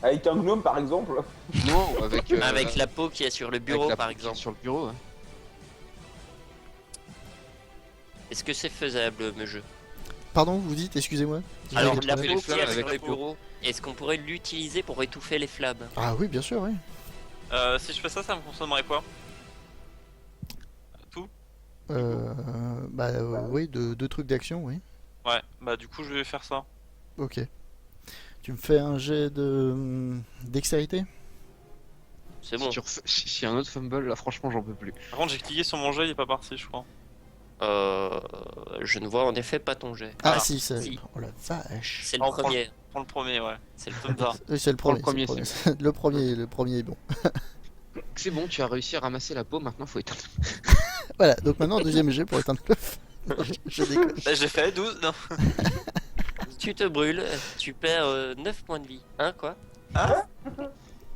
Avec un gnome par exemple. Non, avec... Avec la peau qui est sur le bureau, avec la par peau qui est exemple. sur le bureau, ouais. Est-ce que c'est faisable, me jeu? Pardon, vous dites, excusez-moi. Alors, J'ai la pas- les peau qui flammes est avec sur la le peau. bureau, est-ce qu'on pourrait l'utiliser pour étouffer les flammes? Ah oui, bien sûr, oui. Si je fais ça, ça me consommerait quoi? Tout? Oui, deux trucs d'action, oui. Ouais, bah du coup je vais faire ça. Ok. Tu me fais un jet de dextérité? C'est Si bon. tu s'il y a un autre fumble, là, franchement, j'en peux plus. Par contre j'ai cliqué sur mon jeu, il est pas parti je crois. Je ne vois en effet pas ton jet. Ah Ah, si, c'est... si. Oh la vache. C'est le Oh, premier. Prends le premier, ouais. C'est le Tonza. Oui, c'est le Prends premier. le premier, c'est le premier. Le premier est bon. C'est bon, tu as réussi à ramasser la peau, maintenant faut éteindre. Voilà, donc maintenant, deuxième jet pour éteindre le feu. Je déconne. Là j'ai fait 12, non. Tu te brûles, tu perds 9 points de vie. Hein, quoi?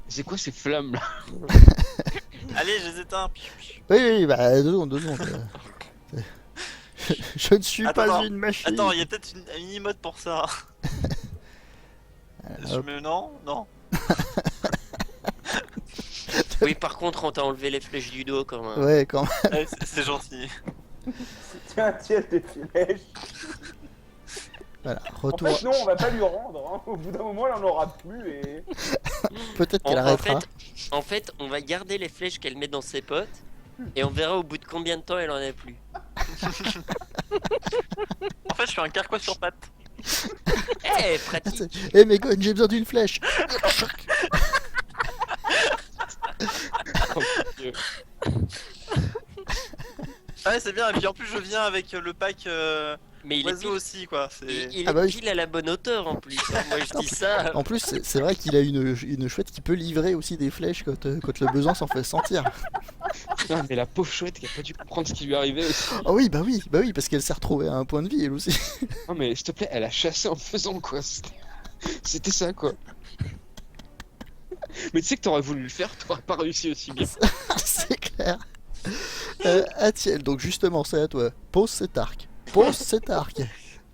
C'est quoi ces flammes là? Allez, je les éteins. Oui, bah, deux secondes. Je ne suis Attends, pas attends. une machine. Attends, il y a peut-être une emote pour ça. Je hop. me... Non, non. Oui, par contre, on t'a enlevé les flèches du dos quand même. Ouais, quand même. Ouais, c'est gentil. Tiens, tes flèches. Voilà, En retour. fait, non, on va pas lui rendre. Hein. Au bout d'un moment, elle en aura plus et. Peut-être qu'elle En arrêtera. fait, on va garder les flèches qu'elle met dans ses potes et on verra au bout de combien de temps elle en a plus. En fait, je suis un carquois sur pattes. Eh, pratique. Eh, Megon, j'ai besoin d'une flèche. Oh, mon Dieu. Ouais, c'est bien. Et puis en plus, je viens avec le pack Mais il est oiseau pile, aussi, quoi. il Ah est bah oui. pile à la bonne hauteur en plus. Moi je dis ça. En plus, c'est vrai qu'il a une chouette qui peut livrer aussi des flèches quand le besoin s'en fait sentir. Putain, mais la pauvre chouette qui a pas dû comprendre ce qui lui arrivait aussi. Ah oui, parce qu'elle s'est retrouvée à un point de vie elle aussi. Non mais s'il te plaît, elle a chassé en faisant quoi. C'était ça quoi. Mais tu sais que t'aurais voulu le faire, t'aurais pas réussi aussi bien. C'est clair. Atiel, donc justement, c'est à toi. Pose cet arc.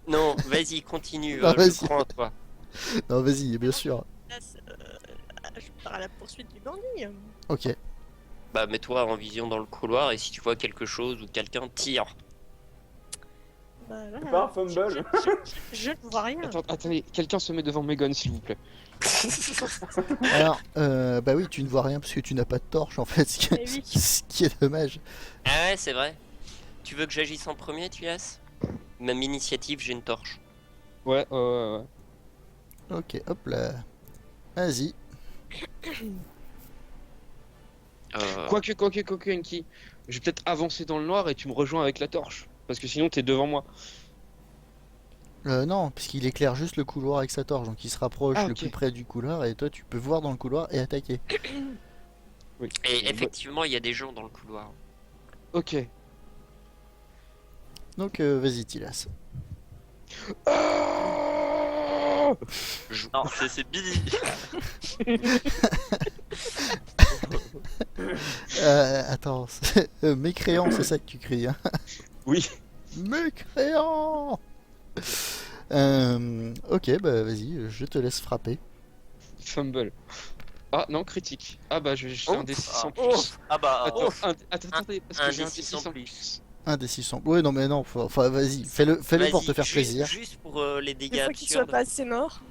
Non, vas-y, continue. Ah, Je vas-y. crois en toi. Non, vas-y, bien sûr. Je pars à la poursuite du bandit. Ok. Bah, mets-toi en vision dans le couloir et si tu vois quelque chose ou quelqu'un, tire. Bah, voilà. C'est pas un fumble. Je ne vois rien. Attendez, quelqu'un se met devant Megan s'il vous plaît. Alors, bah oui, tu ne vois rien parce que tu n'as pas de torche en fait, Eh oui. ce qui est dommage. Ah ouais, c'est vrai. Tu veux que j'agisse en premier, Tias? Même initiative, j'ai une torche. Ouais. Ok, hop là. Vas-y. Quoique, Enki. Je vais peut-être avancer dans le noir et tu me rejoins avec la torche. Parce que sinon t'es devant moi. Non, puisqu'il éclaire juste le couloir avec sa torche, donc il se rapproche Ah, le ok. plus près du couloir et toi tu peux voir dans le couloir et attaquer. Oui. Et effectivement, il y a des gens dans le couloir. Ok. Donc vas-y, Tilas. Non, c'est Billy. Attends, mécréant, c'est ça que tu cries, hein? Oui. Mécréant. Ok, bah vas-y, je te laisse frapper. Fumble. Ah non, critique. Ah bah je fais un D6 en Oh. plus. Ah bah. Attends, Oh. attendez, parce un que j'ai un D6 D6 en en plus. plus. Un des 600. Ouais, non, mais non, enfin vas-y, fais-le pour Vas-y, te faire plaisir. Juste pour les dégâts Des fois qu'il soit absurdes. pas assez mort.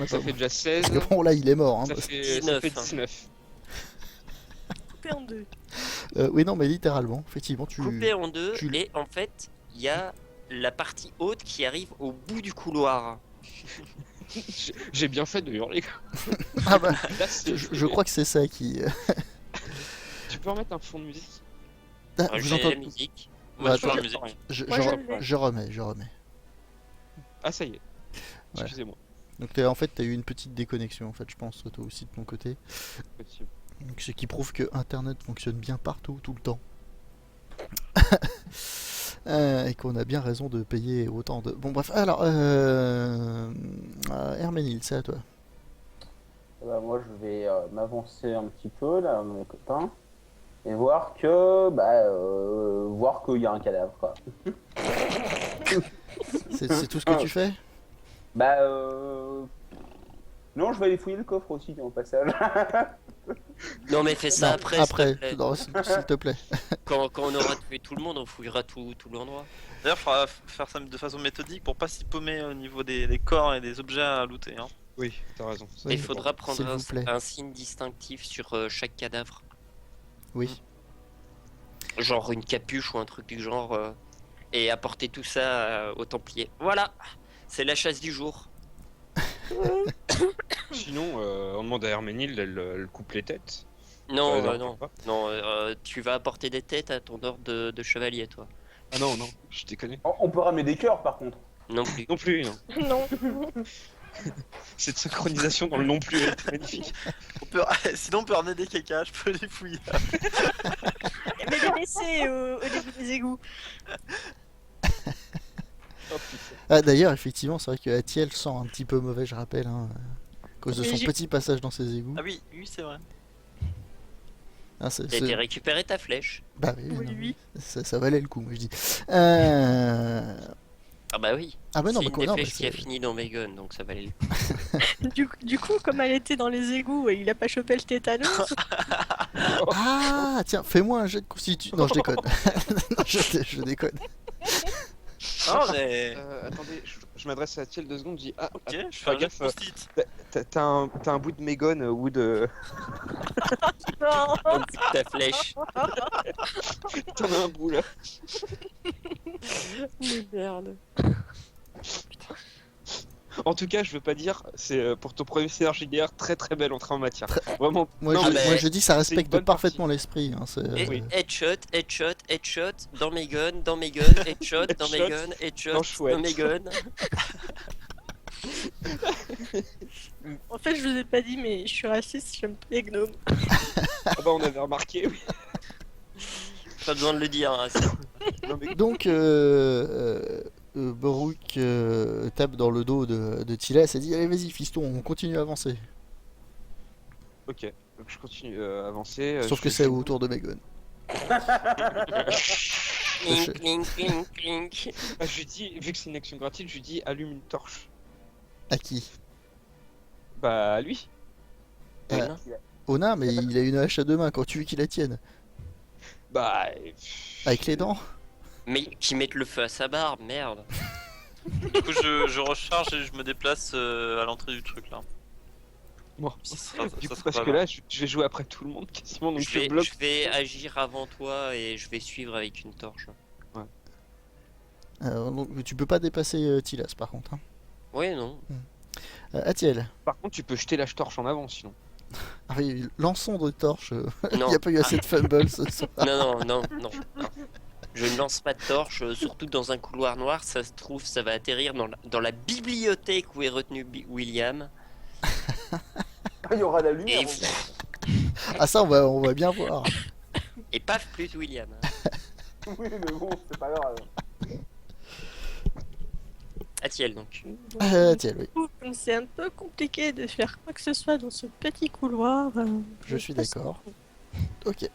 Ça fait déjà 16. Parce que bon, là, il est mort. Hein, Ça parce- fait 19, 19. Coupé en deux. Oui, non, mais littéralement, effectivement, tu. Coupé en deux, tu- et en fait, il y a la partie haute qui arrive au bout du couloir. J'ai bien fait de hurler. Ah bah, Là, c'est- je crois que c'est ça qui. Tu peux remettre un fond de musique? Ah, J'ai vous la entendez. musique. Moi, Bah, je fais la attends, musique. Moi, je l'ai. je remets. Ah ça y est. Ouais. Excusez-moi. Donc en fait, t'as eu une petite déconnexion, en fait, je pense, toi aussi de ton côté. Donc, ce qui prouve que Internet fonctionne bien partout, tout le temps. Et qu'on a bien raison de payer autant de... Bon bref, alors, Herménile, c'est à toi. Bah, moi, je vais m'avancer un petit peu là, mes copains, et voir que, voir qu'il y a un cadavre, quoi. C'est tout ce que tu fais? Bah, Non, je vais aller fouiller le coffre aussi en passage. Non, mais fais ça Non, après, après, s'il te plaît. non, s'il te plaît. Quand on aura tué tout le monde, on fouillera tout l'endroit. D'ailleurs, faudra faire ça de façon méthodique pour pas s'y paumer au niveau des corps et des objets à looter. Hein. Oui, t'as raison. Ça, Il c'est faudra s'il prendre vous plaît. un signe distinctif sur chaque cadavre. Oui. Genre une capuche ou un truc du genre. Et apporter tout ça aux Templiers. Voilà, c'est la chasse du jour. Sinon, on demande à Herménilde, elle coupe les têtes. Non, Ça, non, pas. non, tu vas apporter des têtes à ton ordre de chevalier, toi. Ah non, non, je déconne. On peut ramener des cœurs par contre. Non plus. Non plus, non. Non. Cette synchronisation dans le non plus elle est magnifique. Sinon, on peut ramener des caca, je peux les fouiller. Mais les laisser au début des égouts. Oh, putain. Ah, d'ailleurs, effectivement, c'est vrai que Atiel sent un petit peu mauvais, je rappelle, hein, à cause de Mais son j'ai- petit passage dans ses égouts. Ah oui, oui, c'est vrai. Hein, T'as été récupéré ta flèche. Bah oui, Oui, non, oui. ça valait le coup, moi je dis. Ah bah oui. Ah bah non, c'est bah une quoi, des non, flèches bah qui a c'est- fini dans Megan, donc ça valait le coup. Du coup, comme elle était dans les égouts et il a pas chopé le tétanos, Ah, tiens, fais-moi un jet de constitution. Non, je déconne. Non, je déconne. Non, mais. Attendez, je m'adresse à Thiel 2 secondes, je dis ah, Ok, ah, je fais fais un jet de gaffe, post-it. t'as un bout de Megon ou de. non. Donc, ta flèche. T'en as un bout là. Mais merde. En tout cas, je veux pas dire, c'est pour ton premier CRJDR très très belle entrée en matière. Vraiment. Moi, Non, je, mais moi, je dis ça une respecte bonne parfaitement l'esprit. Hein, c'est, Et Oui. headshot, headshot, headshot, dans Megan, dans Megan, headshot, dans Headshot, Megan, headshot, dans Chouette. dans Megan. En fait, je vous ai pas dit, mais je suis raciste, j'aime pas les gnomes. Ah bah on avait remarqué, oui. Pas besoin de le dire, hein, ça. Non, mais Donc, Baruch tape dans le dos de Tilas et dit allez, vas-y, fiston, on continue à avancer. ok, donc je continue à avancer. Sauf que c'est autour de Megon. Clink, clink, clink, clink. Ah, je lui dis, vu que c'est une action gratuite, je lui dis allume une torche. À qui? Bah à lui. Euh, Ona, mais il a une hache à deux mains quand tu veux qu'il la tienne. Bah. Avec les dents. Mais qui mettent le feu à sa barbe, merde. Du coup, je recharge et je me déplace à l'entrée du truc là. Bon. Ça sera- Du ça coup, sera parce pas que mal. là, je vais jouer après tout le monde quasiment, donc Je je bloque. vais agir avant toi et je vais suivre avec une torche. Donc, tu peux pas dépasser Tilas par contre. Hein. Oui, non. Atiel. Par contre, tu peux jeter la torche en avant sinon. Ah oui, lançons de torches. Il Non. n'y a pas eu assez de fumble ce soir. Non, non, non, non. Je ne lance pas de torche, surtout dans un couloir noir. Ça se trouve, ça va atterrir dans la bibliothèque où est retenu William. Il y aura la lumière. Et, Ah ça, on va bien voir. et paf, plus William. Oui, mais bon, c'est pas grave. Atiel donc. Atiel, oui. Comme c'est un peu compliqué de faire quoi que ce soit dans ce petit couloir. Je suis pense- d'accord. Ok.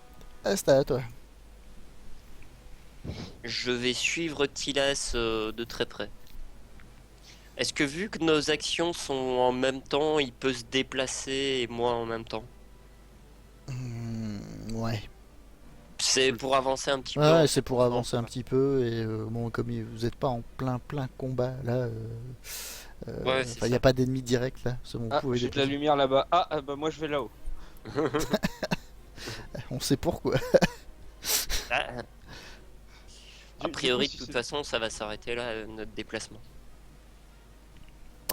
C'est à toi. Je vais suivre Tilas de très près. Est-ce que vu que nos actions sont en même temps, il peut se déplacer et moi en même temps? Ouais. C'est pour avancer un petit peu. Ouais, c'est pour avancer un petit peu et bon, comme vous n'êtes pas en plein combat là, Ouais, c'est il n'y a ça. pas d'ennemi direct là, c'est bon, vous Ah, pouvez j'ai de la déplacer. lumière là-bas. Ah, bah moi je vais là-haut. On sait pourquoi. Ah, a Du priori, coup, de si toute c'est- façon, ça va s'arrêter là, notre déplacement.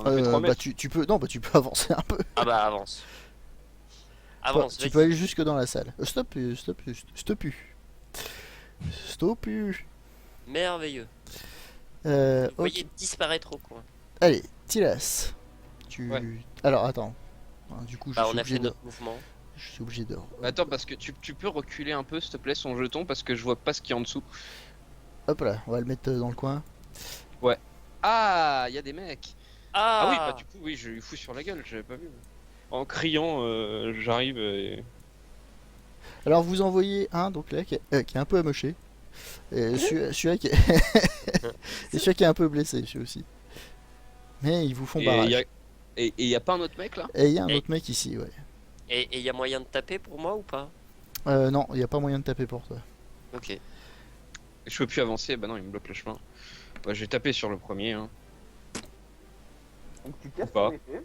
On a fait 3 Bah mètres. tu peux, non, bah tu peux avancer un peu. Ah bah avance. Avance, Tu vas-y. peux aller jusque dans la salle. Stop. Merveilleux. Vous Ok. voyez disparaître au coin. Allez, Tilas. Tu. Ouais. Alors attends. Du coup, Bah, on a fait de. notre mouvement. Je suis obligé de. Attends, parce que tu peux reculer un peu, s'il te plaît, son jeton, parce que je vois pas ce qu'il y a en dessous. Hop là, on va le mettre dans le coin. Ah, il y a des mecs. Ah oui, Ah, bah du coup, oui, je lui fous sur la gueule, j'avais pas vu. En criant, j'arrive et. Alors vous en voyez un donc là qui est un peu amoché. Et celui-là qui est... et celui qui est un peu blessé, celui aussi. Mais ils vous font Et barrage. Et y a pas un autre mec là? Et il y a un Et- autre mec ici, ouais. Et il y a moyen de taper pour moi ou pas? Non, il n'y a pas moyen de taper pour toi. Ok. Je peux plus avancer, bah non, il me bloque le chemin. Bah, j'ai tapé sur le premier. Hein. Donc tu casses Ou pas. ton épée.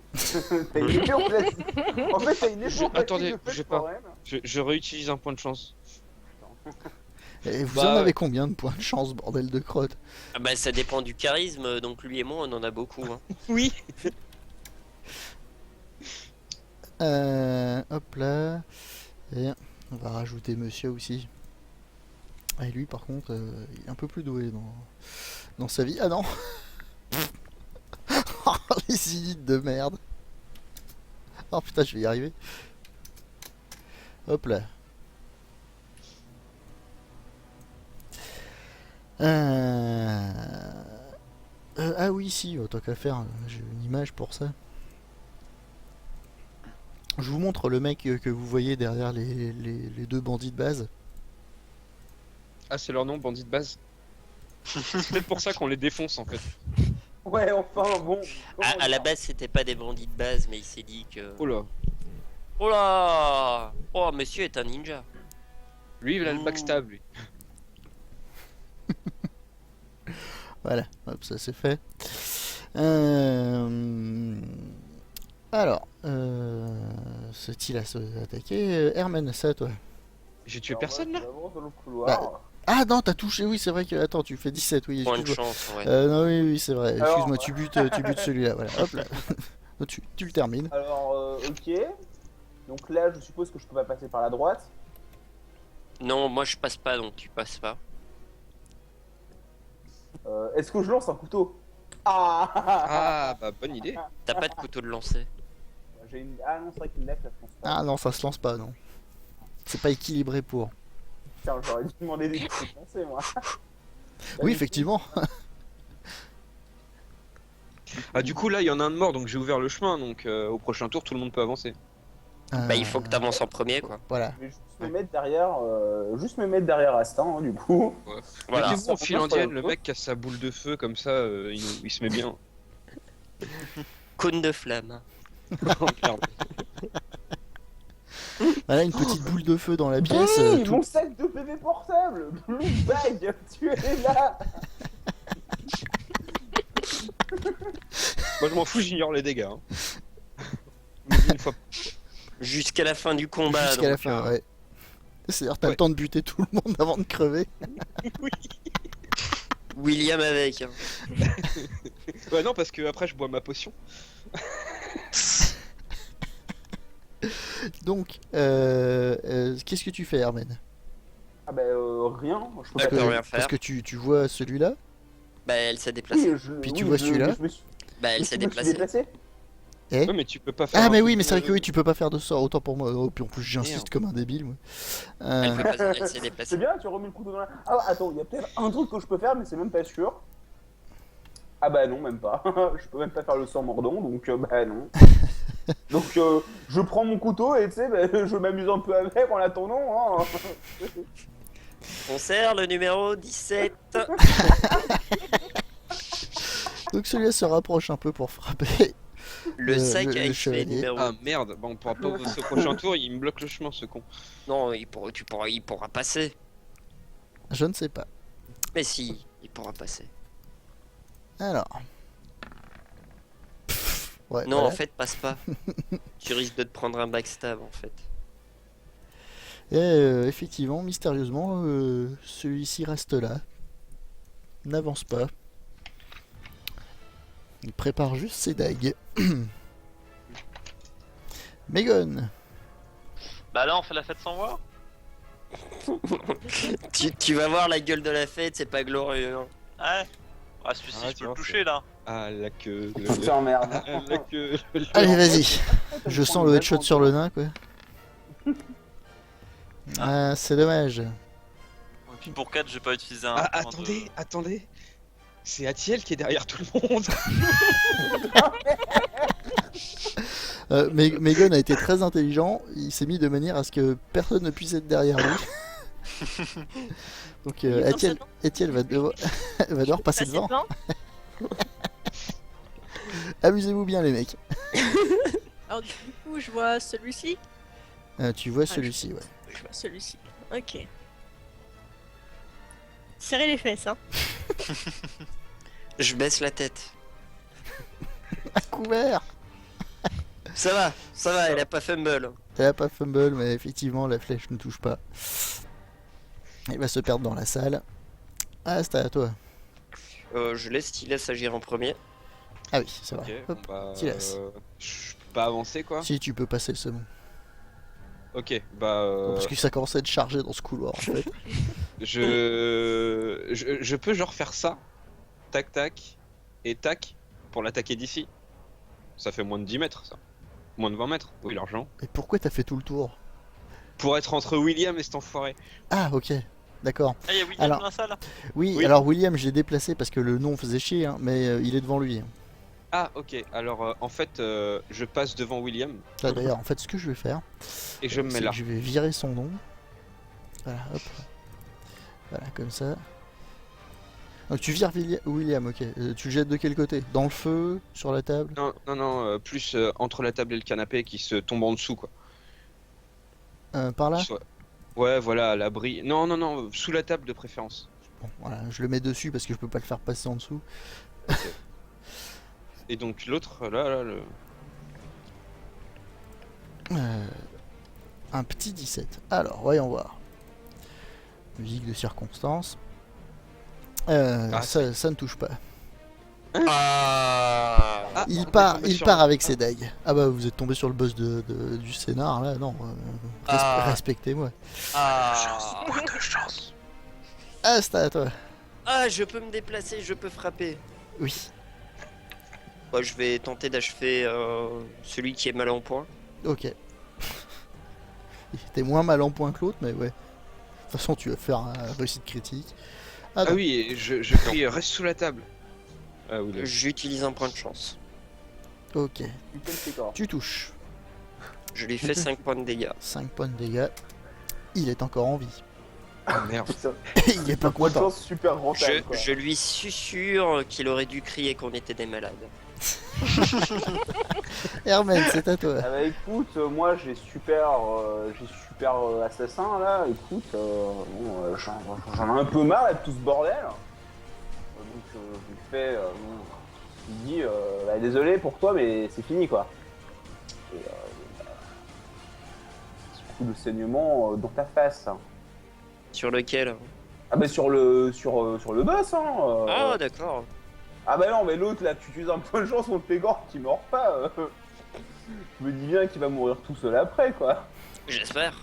T'as une épée en plastique. En fait, t'as une épée en plastique Attendez, de bougez fête pas. foraine. Je réutilise un point de chance. Et vous Bah, en avez ouais. combien de points de chance, bordel de crotte? Ah bah ça dépend du charisme, donc lui et moi on en a beaucoup. Hein. Oui. Hop là. Et on va rajouter monsieur aussi. Et lui, par contre, il est un peu plus doué dans sa vie. Ah non. Oh, les élites de merde. Oh putain, je vais y arriver. Hop là. Ah oui, si, tant qu'à faire, j'ai une image pour ça. Je vous montre le mec que vous voyez derrière les deux bandits de base. Ah, c'est leur nom, bandit de base. C'est peut-être pour ça qu'on les défonce en fait. Ouais, enfin, bon. À la base c'était pas des bandits de base, mais il s'est dit que. Oh là. Oh là! Oh, monsieur est un ninja. Lui, il a le backstab, lui. Voilà, hop, ça c'est fait. Alors, ce-t-il à se attaquer? Herman, c'est à toi. J'ai tué personne là? J'avance dans le couloir. Bah, Ah non, t'as touché, oui, c'est vrai que. Attends, tu fais 17, oui, Point de excuse-moi. chance, ouais. Non, oui, oui, c'est vrai, Alors- excuse-moi, tu butes celui-là, voilà, hop là. Tu le termines. Alors, ok. Donc là, je suppose que je peux pas passer par la droite. Non, moi je passe pas, donc tu passes pas. Est-ce que je lance un couteau? Ah, Ah, bah bonne idée. T'as pas de couteau de lancer. J'ai une... Ah non, c'est vrai qu'une dague, ça se lance pas. Ah non, ça se lance pas, non. C'est pas équilibré pour. Tiens, j'aurais dû demander des coups de lancer, moi. Oui, effectivement. Ah, du coup, là, il y en a un de mort, donc j'ai ouvert le chemin, donc au prochain tour, tout le monde peut avancer. Bah il faut que t'avances en premier, quoi. Voilà. Je vais juste me mettre derrière Astin, hein, du coup. Voilà. Mettez-vous en Ça, file ça, indienne, ça, le ça. mec qui a sa boule de feu comme ça, il se met bien. Cône de flamme. Oh, merde. Voilà, une petite boule de feu dans la pièce. Oui, tout- mon sac de PV portable. Blue bag, tu es là. Moi, je m'en fous, j'ignore les dégâts. Hein. Je me dis une fois. Jusqu'à la fin du combat. Jusqu'à la donc, fin, ouais. C'est-à-dire, t'as le Ouais. temps de buter tout le monde avant de crever. William avec. Hein. Ouais, non, parce que après, je bois ma potion. Donc, qu'est-ce que tu fais, Hermen? Ah bah rien. Je peux Elle pas- peut rien faire. Parce que tu vois celui-là. Bah elle s'est déplacée. Puis tu vois celui-là Bah elle Oui, s'est je me suis déplacée. Eh Ouais, mais tu peux pas faire. Ah, un mais truc oui, mais c'est vrai que de- oui, tu peux pas faire de sort, autant pour moi. Oh, puis en plus, j'insiste Merde. comme un débile, moi. Elle, peut pas- elle s'est C'est déplacée. bien, tu remets le couteau dans la... Ah attends, il y a peut-être un truc que je peux faire, mais c'est même pas sûr. Ah bah non, même pas. Je peux même pas faire le sang mordant, donc bah non. Donc je prends mon couteau et tu sais, bah, je m'amuse un peu avec en attendant. Hein. On sert le numéro 17. Donc celui-là se rapproche un peu pour frapper. Le sac le a effet chevalier. numéro. Ah merde, bah on pourra pas avancer au prochain tour, il me bloque le chemin ce con. Non, il pourra passer. Je ne sais pas. Mais si, il pourra passer. Alors. Ouais, Non, voilà. en fait, passe pas. Tu risques de te prendre un backstab en fait. Et effectivement, mystérieusement, celui-ci reste là. N'avance pas. Il prépare juste ses dagues. Megan. Bah là, on fait la fête sans voir. Tu vas voir la gueule de la fête, c'est pas glorieux. Hein. Ouais. Ah, celui-ci, Ah, je tu peux le vois, toucher là. Ah la queue. Putain, merde. Ah, la queue. Allez, vas-y. Je sens le headshot sur le nain, quoi. Ah, c'est dommage. Et puis pour 4, j'ai pas utilisé un. Ah, point de- attendez. C'est Atiel qui est derrière tout le monde. Megan a été très intelligent. Il s'est mis de manière à ce que personne ne puisse être derrière lui. Donc, Etienne va devoir, va devoir passer devant. Amusez-vous bien les mecs. Alors du coup, je vois celui-ci. Tu vois celui-ci, ouais. Je vois celui-ci. Ok. Serrez les fesses, hein. Je baisse la tête. À couvert. Ça va, elle a pas fumble. Elle a pas fumble, mais effectivement la flèche ne touche pas. Il va se perdre dans la salle. Ah, c'est à toi. Je laisse Tilas agir en premier. Ah oui, c'est Ok, vrai. bon, Hop. bah, t'y laisses. je peux pas avancer quoi. Si tu peux passer le second. Ok, bah. Bon, parce que ça commence à être chargé dans ce couloir en fait. Je peux genre faire ça, tac tac, et tac, pour l'attaquer d'ici. Ça fait moins de 10 mètres ça. Moins de 20 mètres, oui l'argent. Et pourquoi t'as fait tout le tour? Pour être entre William et cet enfoiré. Ah ok, d'accord. Ah, il y a William Alors- dans la salle. Oui, Oui. alors William je l'ai déplacé parce que le nom faisait chier, hein, mais il est devant lui. Ah ok, alors en fait je passe devant William Ah, d'ailleurs, en fait ce que je vais faire, et je me c'est mets là. que je vais virer son nom. Voilà, hop. Voilà, comme ça. Donc tu vires William, ok. Tu le jettes de quel côté? Dans le feu? Sur la table? Non, plus entre la table et le canapé qui se tombe en dessous quoi. Par là? Qui soit- Ouais voilà, à l'abri. Non, sous la table de préférence. Bon, voilà, je le mets dessus parce que je peux pas le faire passer en dessous. Et donc l'autre là, le... Un petit 17. Alors, voyons voir. Musique de circonstance. Ça ne touche pas. Ah, Il on est part, tombé il sur- part avec ses dagues. Ah bah vous êtes tombé sur le boss du scénar là, non. Respectez-moi. Ah. chance. Ah, c'est à toi. Ah, je peux me déplacer, je peux frapper. Oui. Bah, je vais tenter d'achever celui qui est mal en point. Ok. Il était moins mal en point que l'autre, mais ouais. De toute façon, tu vas faire un réussite critique. Ah donc, oui, et je crie reste sous la table. Ah oui, là. J'utilise un point de chance. ok. Putain, c'est corps. Tu touches. Je lui fais 5 points de dégâts. 5 points de dégâts. Il est encore en vie. Ah merde. Putain, Il est pas point de content. chance super rentable, quoi. Je lui susurre qu'il aurait dû crier qu'on était des malades. Hermène, c'est à toi. Ah bah écoute, moi j'ai super assassin là, écoute, bon, j'en ai un peu marre là, de tout ce bordel. Donc je lui fais, je lui dis, bah, désolé pour toi mais c'est fini quoi. Et petit coup de saignement dans ta face. Sur lequel Ah bah sur le boss hein. Ah, d'accord. Ah bah non mais l'autre là, tu utilises un point de chance contre Pégor qui meurt pas. Je me dis bien qu'il va mourir tout seul après quoi. J'espère.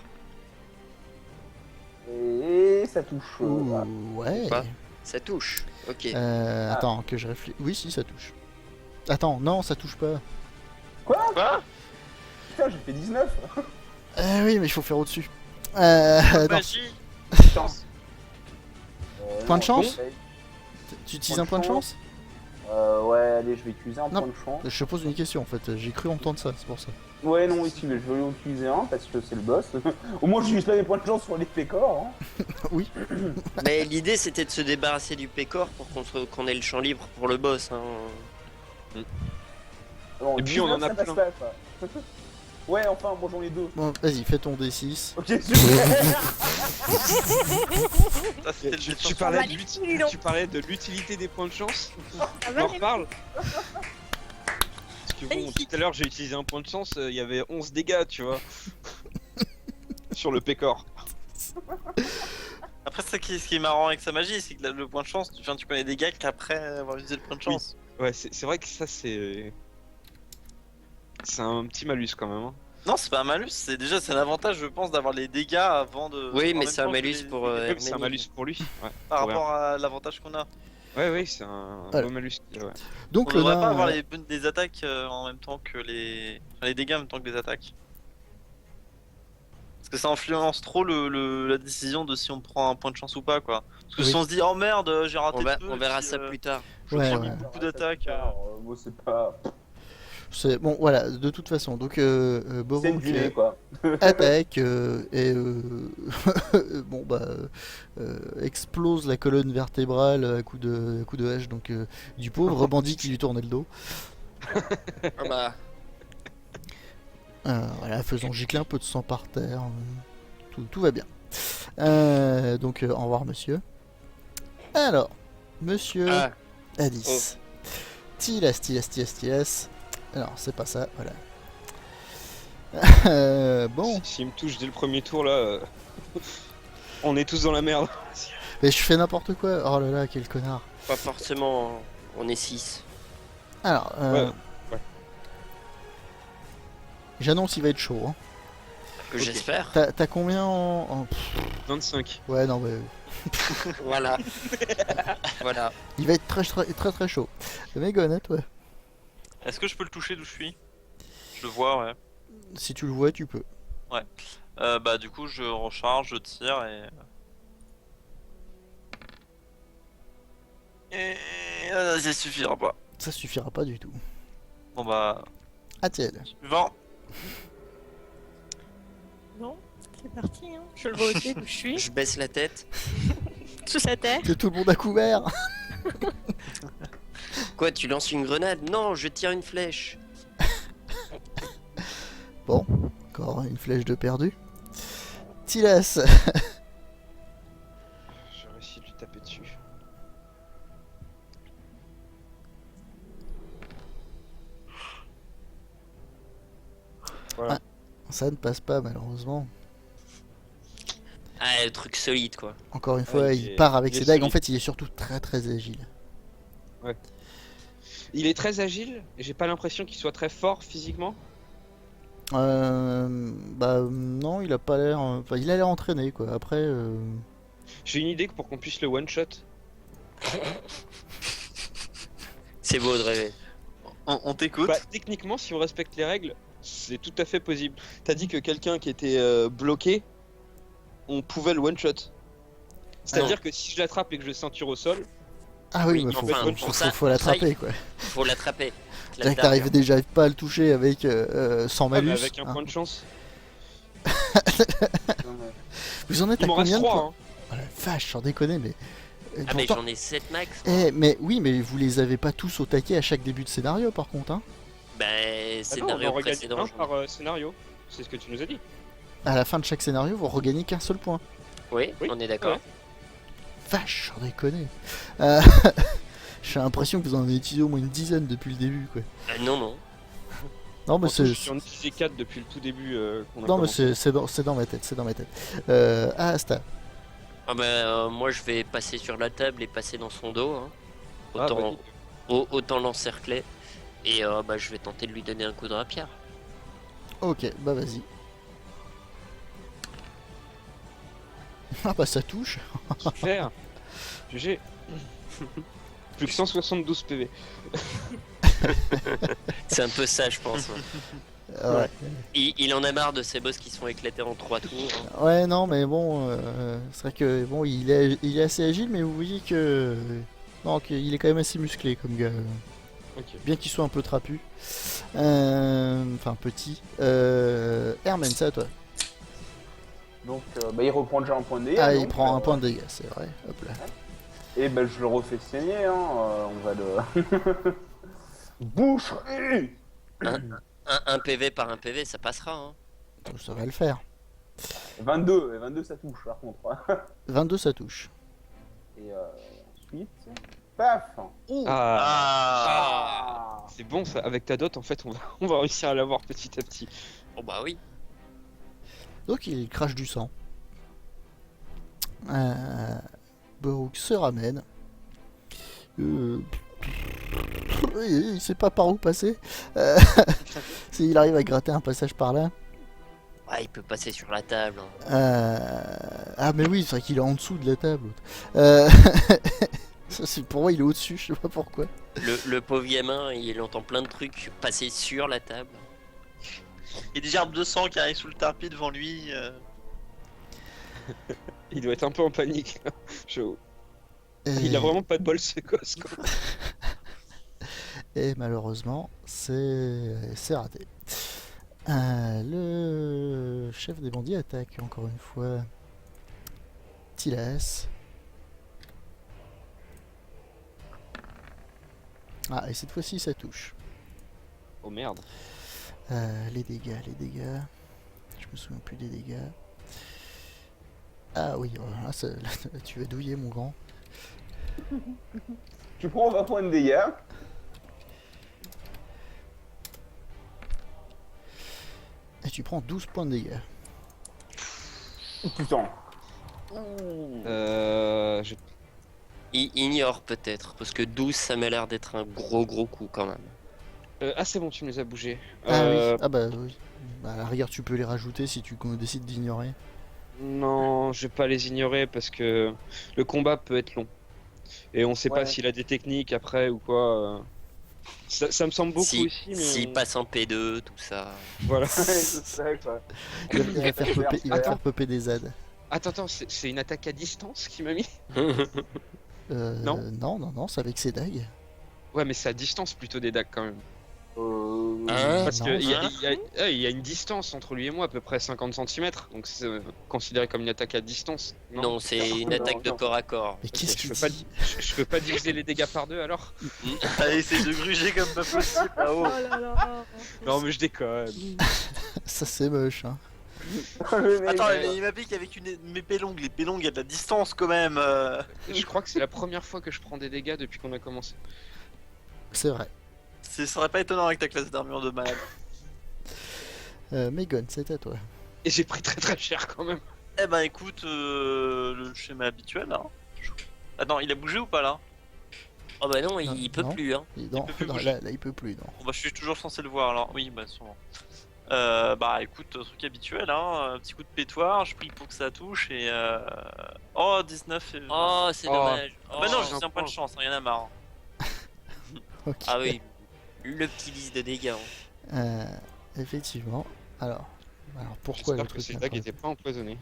Et ça touche. Ouh, Voilà. ouais. Quoi Ça touche. Ok. Attends, que je réfléchisse. Oui, si, ça touche. Attends, non, ça touche pas. Quoi Quoi? Putain, j'ai fait 19. Oui, mais il faut faire au-dessus. Attends, Magie. Chance. Point de chance ouais. tu utilises un point de chance? Ouais, allez, je vais utiliser un Non. point de chance. Je te pose une question en fait, j'ai cru entendre ça, c'est pour ça. Ouais, non, ici, mais je vais en utiliser un parce que c'est le boss. Au moins, j'utilise pas mes points de chance sur les pécores. Hein. Mais l'idée c'était de se débarrasser du pécor pour qu'on ait le champ libre pour le boss. Hein. Bon, Et puis, on en 19, a ça passe plein. pas, ça. Ouais, enfin, moi j'en ai deux. Bon, vas-y, fais ton D6. Ok, super. Ça, c'était le jet de Tu chance. parlais, va, de les l'uti- petits, dis donc. tu parlais de l'utilité des points de chance. Ça On va, en les reparle. Parce que bon, Magnifique. tout à l'heure j'ai utilisé un point de chance, il y avait 11 dégâts, tu vois. Sur le pécor. Après, ce qui est marrant avec sa magie, c'est que le point de chance, tu peux les dégâts qu'après avoir utilisé le point de chance. Ouais, c'est vrai que ça c'est. C'est un petit malus quand même. Hein. Non, c'est pas un malus, c'est un avantage, je pense, d'avoir les dégâts avant de. Oui, en mais même c'est un temps que malus les- pour. Ouais, mais c'est un Herménie. malus pour lui. Ouais, Par pour rapport à l'avantage qu'on a. ouais, c'est un Voilà. beau malus. Ouais. Donc On le devrait nain, pas avoir des attaques en même temps que les. Enfin, les dégâts en même temps que les attaques. Parce que ça influence trop la décision de si on prend un point de chance ou pas, quoi. Parce que Oui. si on se dit, oh merde, j'ai raté le feu, On verra puis, ça plus tard. je Ouais, prends ouais. beaucoup d'attaques. Moi, c'est pas. c'est bon, voilà, de toute façon. Donc C'est Borok du nez, quoi. attaque et bon bah explose la colonne vertébrale à coup de hache donc du pauvre bandit qui lui tournait le dos. Ah bah, Voilà, faisons gicler un peu de sang par terre. Tout va bien. Donc, au revoir, monsieur. Alors, monsieur ah, Alice. Tilas. Alors, c'est pas ça, voilà. Bon, S'il me touche dès le premier tour là, on est tous dans la merde. mais je fais n'importe quoi. Oh là là, quel connard. pas forcément. On est 6. Alors, Ouais. j'annonce, il va être chaud. Hein. Que Ok. j'espère. T'as combien en... 25. Ouais, non, mais Voilà. Voilà. il va être très chaud. Mais Gonette, ouais. Est-ce que je peux le toucher d'où je suis? Je le vois, ouais. Si tu le vois, tu peux. Bah du coup je recharge, je tire et ça suffira pas. Ça suffira pas du tout. Bon bah Atiel. suivant. Bon, c'est parti, hein. Je le vois aussi d'où je suis. Je baisse la tête. Sous sa terre. Que tout le monde a couvert. Quoi, tu lances une grenade? Non, je tire une flèche. Bon, encore une flèche de perdu. Tilas. J'ai réussi de lui taper dessus. Voilà. Ça ne passe pas malheureusement. Ah, le truc solide quoi. Encore une fois, Ouais, il part avec il est ses dagues. En solide. fait, il est surtout très agile. Il est très agile et j'ai pas l'impression qu'il soit très fort physiquement. Bah non, il a pas l'air. Enfin, il a l'air entraîné quoi. Après, J'ai une idée pour qu'on puisse le one shot. C'est beau de rêver. On t'écoute. Bah, techniquement, si on respecte les règles, c'est tout à fait possible. T'as dit que quelqu'un qui était bloqué, on pouvait le one shot. C'est-à-dire que si je l'attrape et que je le ceinture au sol, ah oui, Oui, mais enfin, faut pour ça, l'attraper quoi. Faut l'attraper. C'est-à-dire que t'arrives déjà pas à le toucher avec sans ouais, mais malus. avec un hein. point de chance. Vous en êtes Il à m'en reste combien de 3. points? Oh la vache, sans déconner, mais. Ah, mais pourtant- j'en ai 7 max. Mais oui, mais vous les avez pas tous au taquet à chaque début de scénario par contre. Hein. Bah, Ah non, on scénario en regagne précédent. un j'en ai- par scénario. C'est ce que tu nous as dit. À la fin de chaque scénario, vous regagnez qu'un seul point. Oui, Oui, on est d'accord. ouais. Vache, sans déconner. J'ai l'impression que vous en avez utilisé au moins une dizaine depuis le début quoi. Non, non. Non, mais En tout, je c'est. suis en utilisé 4 depuis le tout début. Qu'on a Non, mais commencé. c'est dans ma tête, c'est dans ma tête. Asta. Ah bah, moi je vais passer sur la table et passer dans son dos. Hein. Ah, Autant, bah, dis- autant l'encercler. Et bah, je vais tenter de lui donner un coup de rapière. Ok, bah vas-y. Ah bah ça touche. Super. GG. Plus que 172 PV. C'est un peu ça, je pense. Ouais. Ouais. Il en a marre de ces boss qui se font éclater en 3 tours. Hein. Ouais, non, mais bon, c'est vrai que bon, il est assez agile, mais vous voyez que non, qu'il est quand même assez musclé comme gars, Ok. bien qu'il soit un peu trapu. Enfin petit. Herman, c'est à toi. Donc, bah, il reprend déjà un point de dégâts. Ah, il donc, prend un point de dégâts, c'est vrai. Hop là. Et ben, je le refais saigner, hein. On va le. Boucherie. Un PV par un PV, ça passera. Hein. Ça va le faire. 22, et 22 ça touche par contre. 22, ça touche. Et ensuite, paf. Ah. C'est bon ça. Avec ta dot, en fait, on va réussir à l'avoir petit à petit. Oh bah oui. Donc il crache du sang. Barouk se ramène. Il sait pas par où passer. S'il arrive à gratter un passage par là. Ouais, il peut passer sur la table. Hein. Ah mais oui, c'est vrai qu'il est en dessous de la table. Ça, pour moi il est au-dessus, je sais pas pourquoi. Le pauvre gamin, il entend plein de trucs passer sur la table. Il y a des gerbes de sang qui arrivent sous le tapis devant lui. Il doit être un peu en panique. Je- Et, Il a vraiment pas de bol ce gosse quoi. et malheureusement, c'est raté. Le chef des bandits attaque encore une fois Tilas. Ah, et cette fois-ci ça touche. Oh merde. Les dégâts. Je me souviens plus des dégâts. Ah oui, là, là, tu vas douiller mon grand. Tu prends 20 points de dégâts. Et tu prends 12 points de dégâts. Putain. Je... Ignore peut-être, parce que 12 ça m'a l'air d'être un gros coup quand même. Ah c'est bon, tu me les as bougés. Ah oui, ah bah oui. Bah, à la rigueur, tu peux les rajouter si tu décides d'ignorer. Non, je vais pas les ignorer parce que le combat peut être long. Et on sait Ouais. pas s'il a des techniques après ou quoi. Ça me semble beaucoup Si, aussi, mais s'il passe en P2, tout ça. voilà. Ouais, je sais, quoi. Il va faire popper des ZAD. Attends, c'est une attaque à distance qui m'a mis? Non, Non. non, c'est avec ses dagues. Ouais, mais c'est à distance plutôt des dagues quand même. Hein Parce non. qu'il y a une distance entre lui et moi, à peu près 50 cm. Donc c'est considéré comme une attaque à distance. Non, c'est une attaque de corps à corps. Mais qu'est-ce Je qu'il peux pas, dit je peux pas diviser les dégâts par deux alors? Allez, essaye de gruger comme pas possible là-haut. Oh là là. Non, mais je déconne. Ça c'est moche, hein. Attends, mais il m'a dit qu'avec une épée longue, l'épée longue, il y a de la distance quand même. Je crois que c'est la première fois que je prends des dégâts depuis qu'on a commencé. C'est vrai. Ce serait pas étonnant avec ta classe d'armure de malade. Megon, c'est à toi. Et j'ai pris très cher quand même. Eh ben écoute, le schéma habituel hein. Attends, il a bougé ou pas là? Oh bah non, Non, il peut non. plus, hein. Non, peut plus non, bouger. là il peut plus, non. Bon, bah je suis toujours censé le voir alors. Oui, bah sûrement. Bah écoute, truc habituel hein, un petit coup de pétoire, je prie pour que ça touche et Oh 19 et... Oh, c'est Oh. dommage. Ah bah non, Oh. je tiens pas de chance, rien à marre. Ok. Ah oui, le petit liste de dégâts. Hein. Effectivement. Alors pourquoi le J'espère que truc ces n'a dagues pas- étaient pas empoisonnées.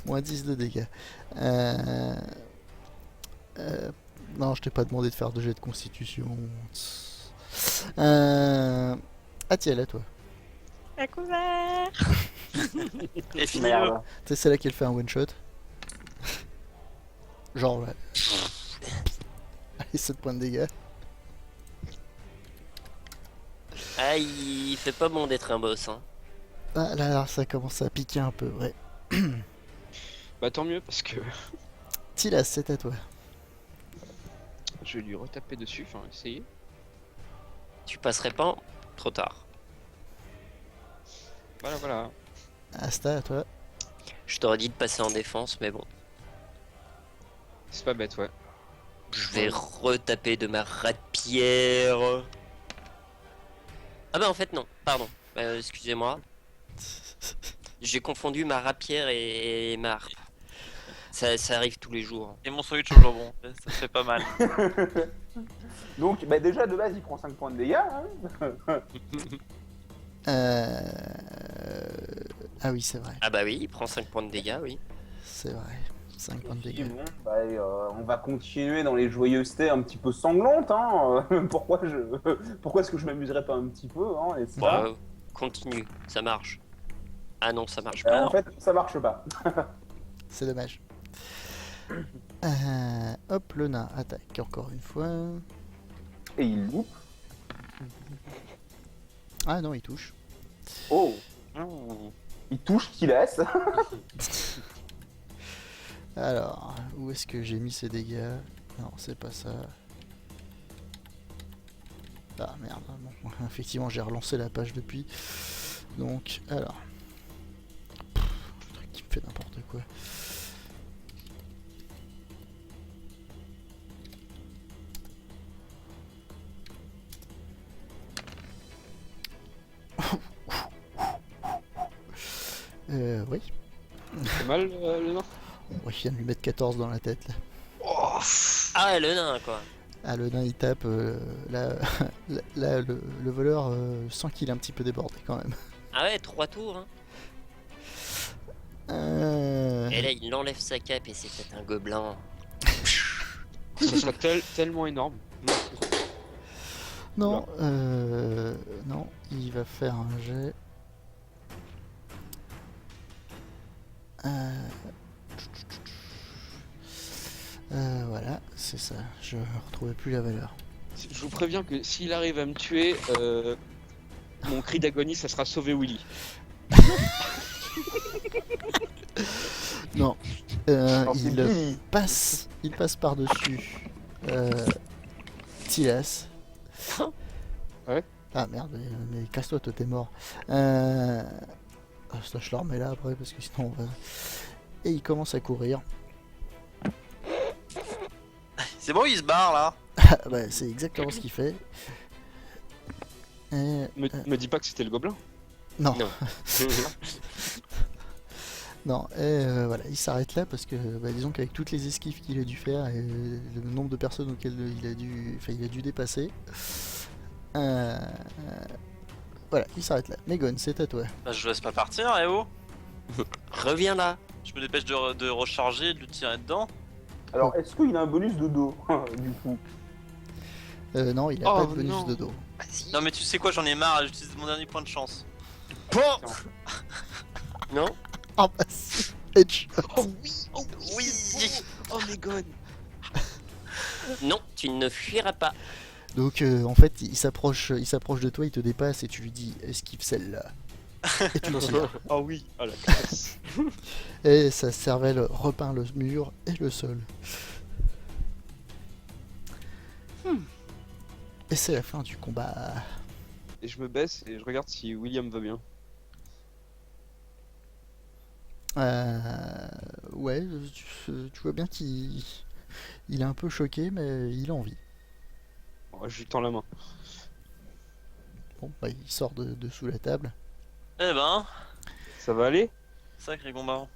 Moins 10 de dégâts. Non, je t'ai pas demandé de faire de jet de constitution. Atiel, à toi. À couvert. Et fini Merde. C'est celle-là qui fait un one shot. Genre, ouais. Allez, 7 points de dégâts. Ah, il fait pas bon d'être un boss, hein. Ah là, ça commence à piquer un peu, ouais. Bah tant mieux parce que Tilas, c'est à toi. je vais lui retaper dessus, enfin essayer. Tu passerais pas trop tard. Voilà. Asta, à toi. Je t'aurais dit de passer en défense, mais bon. C'est pas bête, ouais. Je vais retaper de ma rapière. Ah bah en fait non, pardon. Excusez-moi. J'ai confondu ma rapière et ma harpe. Ça arrive tous les jours. et mon sandwich au jambon, ça fait pas mal. Donc, bah, déjà de base, il prend 5 points de dégâts. Hein. Ah oui, c'est vrai. Ah bah oui, il prend 5 points de dégâts, oui. C'est vrai. 5 points de Et dégâts. bon, bah, on va continuer dans les joyeusetés un petit peu sanglantes. Hein. Pourquoi est-ce que je m'amuserais pas un petit peu, hein, n'est-ce pas? Bah, continue, ça marche. Ah non, ça marche En pas. fait, ça marche pas. C'est dommage. Hop, le nain attaque encore une fois. Et il loupe. Ah non, il touche. Oh, il touche, qu'il laisse. Alors, où est-ce que j'ai mis ces dégâts? Non, c'est pas ça. Ah merde, bon, effectivement j'ai relancé la page depuis. Donc, alors. Le truc qui me fait n'importe quoi. Oui. C'est mal le nain? Ouais, je viens de lui mettre 14 dans la tête là. Ah ouais, le nain quoi. Ah, le nain il tape. Là, là, le voleur sent qu'il est un petit peu débordé quand même. Ah ouais, 3 tours, hein. Et là, il enlève sa cape et c'est peut-être un gobelin. Ça serait tellement énorme. Non, non, il va faire un jet. Voilà, c'est ça. Je retrouvais plus la valeur. Je vous préviens que s'il arrive à me tuer, mon cri d'agonie, ça sera sauver Willy. Non. Non, c'est Il Billy. passe par-dessus Tilas. Ouais. Ah merde, mais casse-toi, toi t'es mort. Ça, je le remets là après parce que sinon on va. Et il commence à courir. C'est bon, il se barre là. Ah, bah, c'est exactement ce qu'il fait. Et, Me dis pas que c'était le gobelin. non, Non. non, voilà, il s'arrête là parce que bah, disons qu'avec toutes les esquives qu'il a dû faire et le nombre de personnes auxquelles il a dû dépasser, voilà, il s'arrête là. Megon, c'est à toi. Bah, je laisse pas partir, eh oh. Reviens là. Je me dépêche de recharger et de lui tirer dedans. Alors, est-ce qu'il a un bonus de dos, du coup? Non, il a Oh, pas de bonus non. de dos. Vas-y. Non mais tu sais quoi, j'en ai marre, j'utilise mon dernier point de chance. Non. Ah bah si, headshot. Oh oui, oh Oui. c'est bon. Oh my god. Non, tu ne fuiras pas. Donc en fait, il s'approche de toi, il te dépasse et tu lui dis esquive celle-là. Et tu le tires. Oh oui, oh la classe. Et sa cervelle repeint le mur et le sol. Et c'est la fin du combat. Et je me baisse et je regarde si William va bien. Ouais, tu vois bien qu'il est un peu choqué, mais il a envie. Oh, je lui tends la main. Bon, bah, il sort de sous la table. Eh ben, Ça va aller? sacré combat.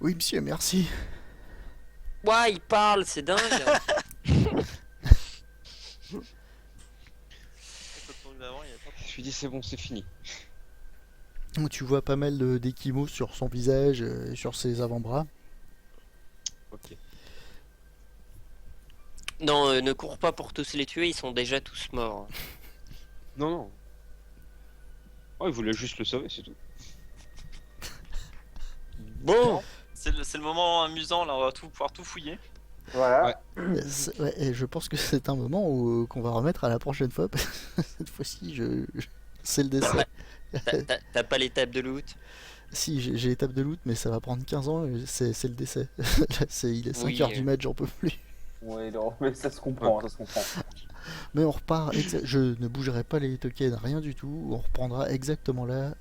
Oui, monsieur, merci. Ouais, il parle, c'est dingue. Je lui dis c'est bon, c'est fini. Donc, tu vois pas mal d'échymoses sur son visage et sur ses avant-bras. Ok. Non, ne cours pas pour tous les tuer, ils sont déjà tous morts. Non, non. Oh, il voulait juste le sauver, c'est tout. Bon. C'est le moment amusant là, on va pouvoir tout fouiller. Voilà. Ouais. Ouais, et je pense que c'est un moment qu'on va remettre à la prochaine fois. Parce que cette fois-ci, c'est le décès. T'as pas l'étape de loot? Si, j'ai l'étape de loot, mais ça va prendre 15 ans, et c'est le décès. Là, il est 5 Oui. heures du match, j'en peux plus. Ouais, non, mais ça se comprend, ça se comprend. Mais on repart, je ne bougerai pas les tokens, rien du tout. On reprendra exactement là,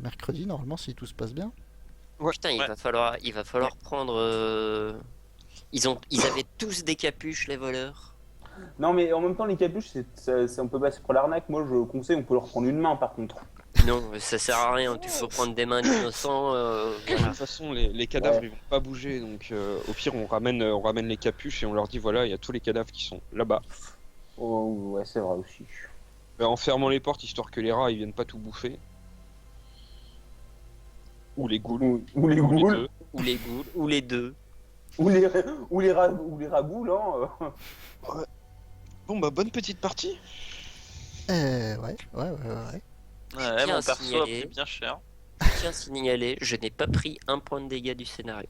mercredi, normalement, si tout se passe bien. Putain, il Ouais. va falloir prendre. Ils avaient tous des capuches, les voleurs. Non, mais en même temps, les capuches, on peut passer pour l'arnaque. Moi, je conseille, on peut leur prendre une main, par contre. Non, ça sert à rien. Tu faut prendre des mains d'innocents. De Voilà. toute façon, les cadavres Ouais. ils vont pas bouger, donc au pire on ramène les capuches et on leur dit voilà, il y a tous les cadavres qui sont là-bas. Oh, ouais, c'est vrai aussi. En fermant les portes histoire que les rats ils viennent pas tout bouffer. Ou les ghouls. Ou les ou les ghouls, deux. Ou les ghouls, ou les deux. ou les ragoules, hein. Bon bah bonne petite partie. Ouais. Ouais, tiens mon à perso a signaler. pris bien cher. Tiens à signaler, je n'ai pas pris un point de dégâts du scénario.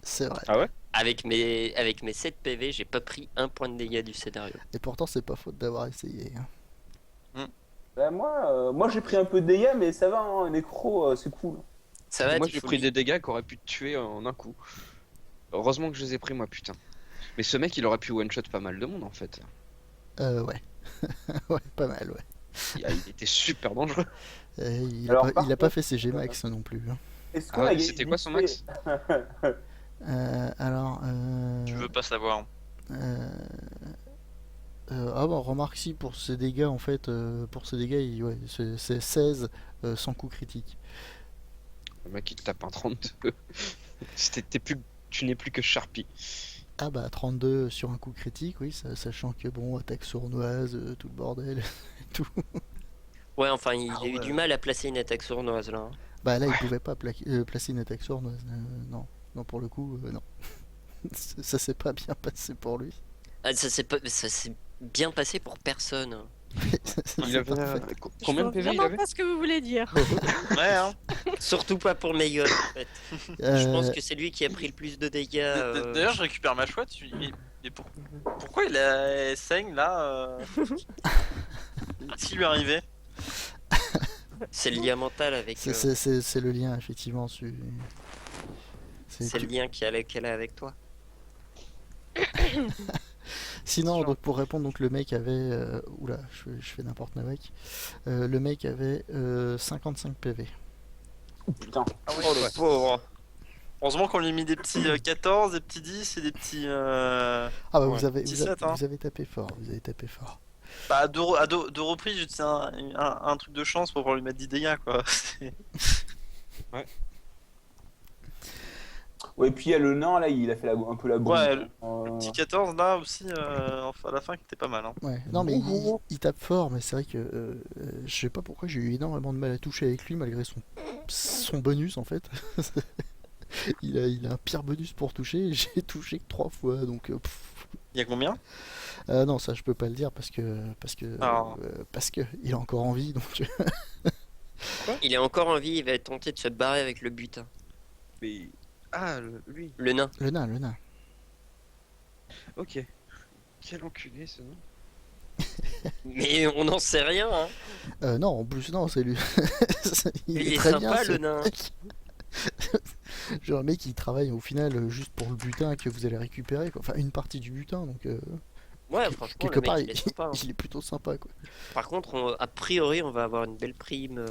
C'est vrai. Ah ouais? Avec mes 7 PV, j'ai pas pris un point de dégâts du scénario. Et pourtant, c'est pas faute d'avoir essayé. Hein. Bah, moi j'ai pris un peu de dégâts, mais ça va, hein, nécro, c'est cool. Ça va, Moi tu j'ai fous pris le- des dégâts qui auraient pu te tuer en un coup. Heureusement que je les ai pris moi putain. Mais ce mec il aurait pu one shot pas mal de monde en fait. Ouais. Ouais, pas mal, ouais. Il était super dangereux. Il Alors, a par pas contre, fait ses G-Max non plus. Hein. Est-ce qu'on Ah a ouais, gagné c'était quoi son vite max? fait Alors. Tu veux pas savoir. Ah bon, remarque si pour ces dégâts en fait, pour ces dégâts, ouais, c'est 16 sans coup critique. Le mec il te tape un 32. Tu n'es plus que Sharpie. Ah bah 32 sur un coup critique, oui, sachant que bon, attaque sournoise, tout le bordel, et tout. Ouais, enfin, il Ah a eu ouais. du mal à placer une attaque sournoise là. Bah là, il pouvait pas placer une attaque sournoise, non. Non, pour le coup, non. Ça s'est pas bien passé pour lui. Ah, ça s'est bien passé pour personne. Il avait parfait. combien Je de vois PV il vraiment avait? pas ce que vous voulez dire. Ouais, hein. Surtout pas pour Meillon en fait. Je pense que c'est lui qui a pris le plus de dégâts. D'ailleurs, je récupère ma chouette. Mais pourquoi il a saigne là Qu'est-ce qui lui est arrivé? C'est le lien mental avec. C'est le lien, effectivement. C'est le lien qu'elle a avec toi. Sinon, donc, pour répondre, donc, le mec avait. Oula, je fais n'importe nawak. Le mec avait 55 PV. Putain. Ah oui, Oh le pauvre. Heureusement qu'on lui a mis des petits 14, des petits 10 et des petits. Ah bah Ouais. vous avez, 17, hein. vous avez tapé fort, vous avez tapé fort. Bah, à deux reprises, j'ai utilisé un truc de chance pour pouvoir lui mettre 10 dégâts, quoi. Ouais, puis il y a le nain là, il a fait un peu la boule. Ouais, le petit 14 là aussi, à la fin, qui était pas mal. Hein. Ouais. Non mais il tape fort, mais c'est vrai que je sais pas pourquoi j'ai eu énormément de mal à toucher avec lui malgré son bonus en fait. il a un pire bonus pour toucher, et j'ai touché que 3 fois donc. Il y a combien? Non, ça je peux pas le dire parce que Ah. il est encore en vie donc. Il est encore en vie, il va tenter de se barrer avec le butin. Mais... Ah, lui. Le nain. Le nain. Ok. Quel enculé ce nom. Mais on n'en sait rien, hein. Non, en plus non, c'est lui. Il est très sympa bien, le ce nain. mec. Genre un mec qui travaille au final juste pour le butin que vous allez récupérer quoi. Enfin une partie du butin donc Ouais, franchement, quelque le mec part il est sympa. Hein. il est plutôt sympa quoi. Par contre, a priori, on va avoir une belle prime.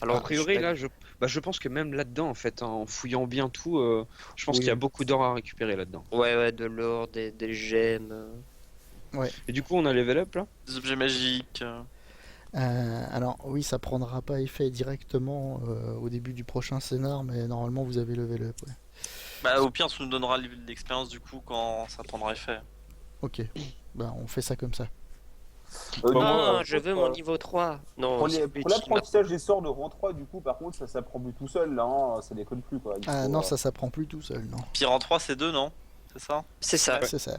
Alors, A priori, je sais pas- là, je pense que même là-dedans, en fait, hein, en fouillant bien tout, je pense Oui. qu'il y a beaucoup d'or à récupérer là-dedans. Ouais, de l'or, des gemmes. Et du coup, on a level up là? Des objets magiques. Alors oui, ça prendra pas effet directement au début du prochain scénar, mais normalement vous avez level up. Ouais. Bah, au pire, ça nous donnera l'expérience du coup quand ça prendra effet. Ok, bah on fait ça comme ça. Non, Non, euh, je veux mon niveau 3. Non, Pour c'est pour l'apprentissage des sorts de rang 3, du coup, par contre, ça s'apprend plus tout seul là, hein, ça déconne plus quoi. Il Ah faut, non, ça s'apprend plus tout seul, non. Pire en 3, c'est 2, non? C'est ça? C'est ça. C'est ça, ouais.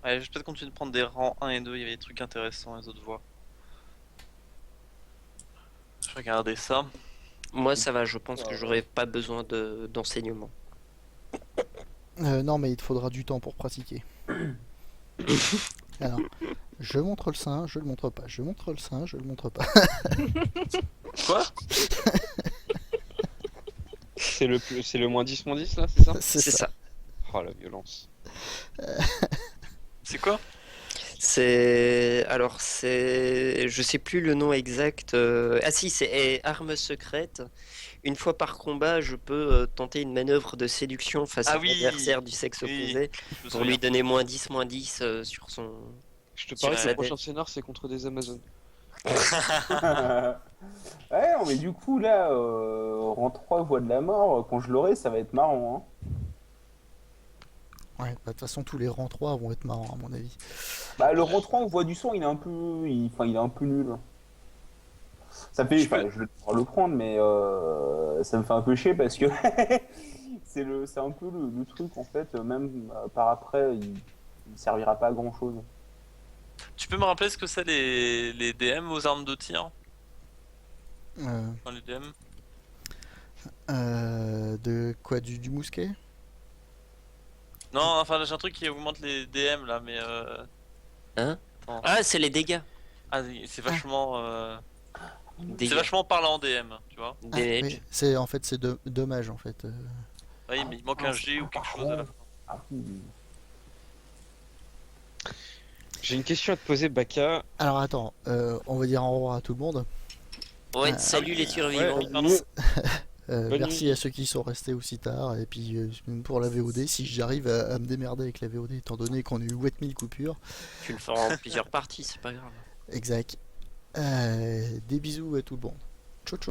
Ouais, je vais peut-être continuer de prendre des rangs 1 et 2, il y avait des trucs intéressants, les autres voies. Je vais regarder ça. Moi, ça va, je pense que j'aurai pas besoin d'enseignement. Non, mais il te faudra du temps pour pratiquer. Alors, je montre le sein, je le montre pas. Je montre le sein, je le montre pas. Quoi? C'est le moins 10 là, c'est ça? C'est ça. Oh la violence. C'est quoi? Alors, je sais plus le nom exact. Ah si, c'est arme secrète. Une fois par combat, je peux tenter une manœuvre de séduction face Ah à oui, l'adversaire du sexe oui, opposé Je me pour lui souviens. donner moins 10 sur son. Je te Sur parie que la le prochain scénar, c'est contre des Amazones. Ouais, non, mais du coup, là, rang 3, voie de la mort, quand je l'aurai, ça va être marrant. Ouais, bah, de toute façon, tous les rangs 3 vont être marrants, à mon avis. Bah, le rang 3, voie du son, il est un peu, il est un peu nul. Ça me fait, Je peux- je vais devoir le prendre, mais ça me fait un peu chier parce que c'est un peu le truc, en fait, même par après, il servira pas à grand chose. Tu peux me rappeler ce que c'est les DM aux armes de tir? Euh, Enfin, les DM? de quoi, du mousquet? Non, enfin, j'ai un truc qui augmente les DM là, mais Ah, c'est les dégâts. Ah, c'est vachement. Dégâts. C'est vachement parlant en DM, tu vois. Ah, Damage. oui, c'est en fait c'est dommage en fait. Oui, mais il manque un G ou quelque chose à la fin. Ah, oui. J'ai une question à te poser, Baka. Alors attends, on va dire au revoir à tout le monde. Ouais, Ah, salut les survivants. Ouais, Pardon. Bonne Merci nuit. à ceux qui sont restés aussi tard. Et puis pour la VOD, si j'arrive à me démerder avec la VOD, étant donné qu'on a eu 8000 coupures. Tu le feras en plusieurs parties, c'est pas grave. Exact. Des bisous à tout le monde. Ciao ciao.